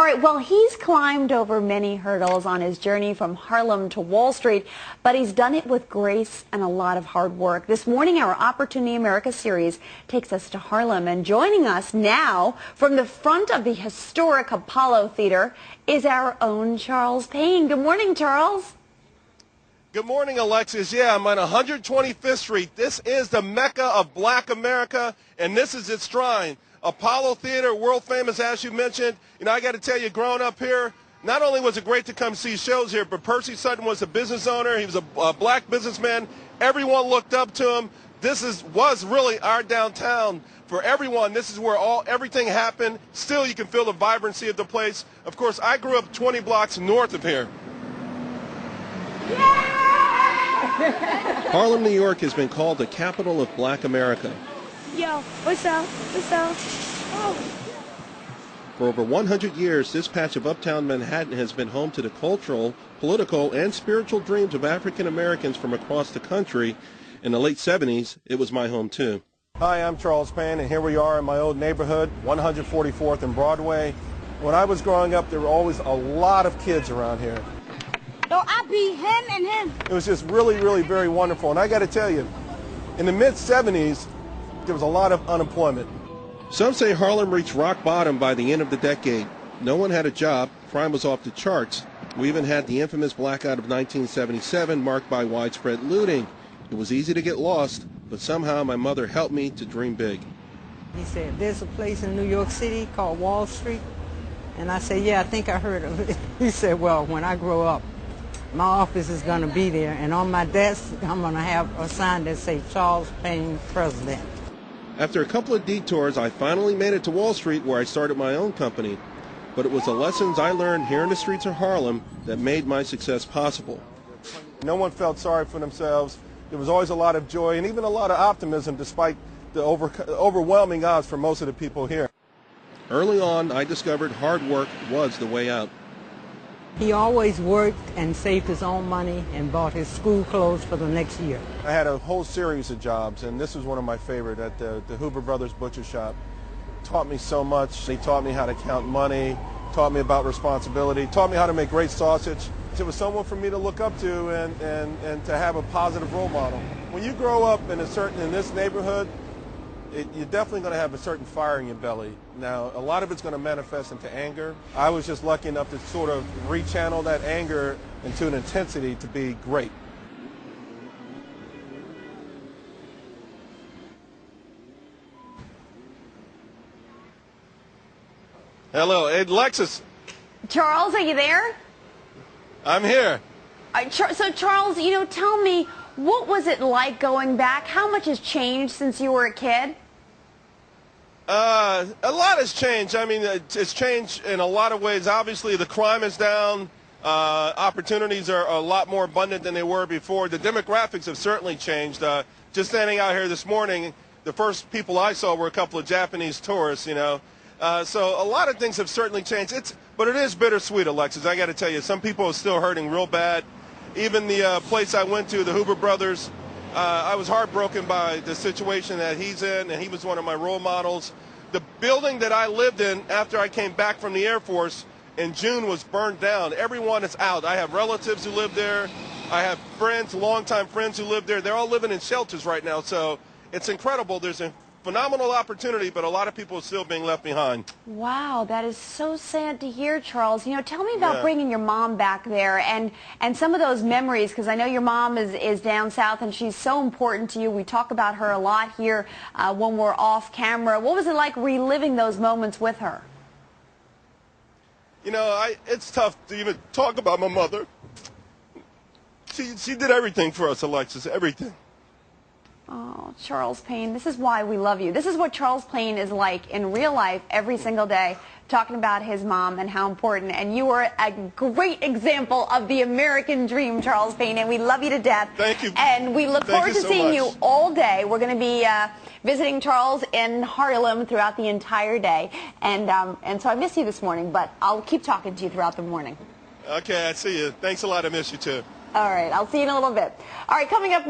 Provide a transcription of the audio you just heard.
All right, well, he's climbed over many hurdles on his journey from Harlem to Wall Street, but he's done it with grace and a lot of hard work. This morning, our Opportunity America series takes us to Harlem, and joining us now from the front of the historic Apollo Theater is our own Charles Payne. Good morning, Charles. Good morning, Alexis. Yeah, I'm on 125th Street. This is the Mecca of Black America, and this is its shrine. Apollo Theater, world famous, as you mentioned. You know, I got to tell you, growing up here, not only was it great to come see shows here, but Percy Sutton was a business owner. He was a black businessman. Everyone looked up to him. This was really our downtown for everyone. This is where everything happened. Still, you can feel the vibrancy of the place. Of course, I grew up 20 blocks north of here. Harlem, New York has been called the capital of Black America. Yo, what's up? What's up? Oh. For over 100 years, this patch of uptown Manhattan has been home to the cultural, political, and spiritual dreams of African Americans from across the country. In the late 70s, it was my home too. Hi, I'm Charles Payne, and here we are in my old neighborhood, 144th and Broadway. When I was growing up, there were always a lot of kids around here. Yo, I beat him and him. It was just really, really very wonderful. And I got to tell you, in the mid-70s, there was a lot of unemployment. Some say Harlem reached rock bottom by the end of the decade. No one had a job, crime was off the charts. We even had the infamous blackout of 1977 marked by widespread looting. It was easy to get lost, but somehow my mother helped me to dream big. He said, there's a place in New York City called Wall Street. And I said, yeah, I think I heard of it. He said, well, when I grow up, my office is going to be there, and on my desk, I'm going to have a sign that says Charles Payne, President. After a couple of detours, I finally made it to Wall Street, where I started my own company. But it was the lessons I learned here in the streets of Harlem that made my success possible. No one felt sorry for themselves. There was always a lot of joy and even a lot of optimism despite the overwhelming odds for most of the people here. Early on, I discovered hard work was the way out. He always worked and saved his own money and bought his school clothes for the next year. I had a whole series of jobs, and this was one of my favorite at the Hoover Brothers Butcher Shop. Taught me so much. He taught me how to count money, taught me about responsibility, taught me how to make great sausage. It was someone for me to look up to and to have a positive role model. When you grow up in this neighborhood, you're definitely going to have a certain fire in your belly. Now, a lot of it's going to manifest into anger. I was just lucky enough to sort of rechannel that anger into an intensity to be great. Hello, hey, Alexis. Charles, are you there? I'm here. So, Charles, tell me, what was it like going back? How much has changed since you were a kid? A lot has changed. I mean, it's changed in a lot of ways. Obviously, the crime is down. Opportunities are a lot more abundant than they were before. The demographics have certainly changed. Just standing out here this morning, the first people I saw were a couple of Japanese tourists, So a lot of things have certainly changed. But it is bittersweet, Alexis. I got to tell you, some people are still hurting real bad. Even the place I went to, the Hoover Brothers, I was heartbroken by the situation that he's in, and he was one of my role models. The building that I lived in after I came back from the Air Force in June was burned down. Everyone is out. I have relatives who live there. I have friends, longtime friends who live there. They're all living in shelters right now, so it's incredible. There's a phenomenal opportunity, but a lot of people are still being left behind. Wow, that is so sad to hear, Charles. Tell me about bringing your mom back there and some of those memories, because I know your mom is down south and she's so important to you. We talk about her a lot here when we're off camera. What was it like reliving those moments with her? It's tough to even talk about my mother. She did everything for us, Alexis, everything. Oh, Charles Payne, this is why we love you. This is what Charles Payne is like in real life every single day, talking about his mom and how important. And you are a great example of the American dream, Charles Payne, and we love you to death. Thank you. And we look forward to seeing you all day. We're going to be visiting Charles in Harlem throughout the entire day. And so I miss you this morning, but I'll keep talking to you throughout the morning. Okay, I see you. Thanks a lot. I miss you, too. All right, I'll see you in a little bit. All right, coming up.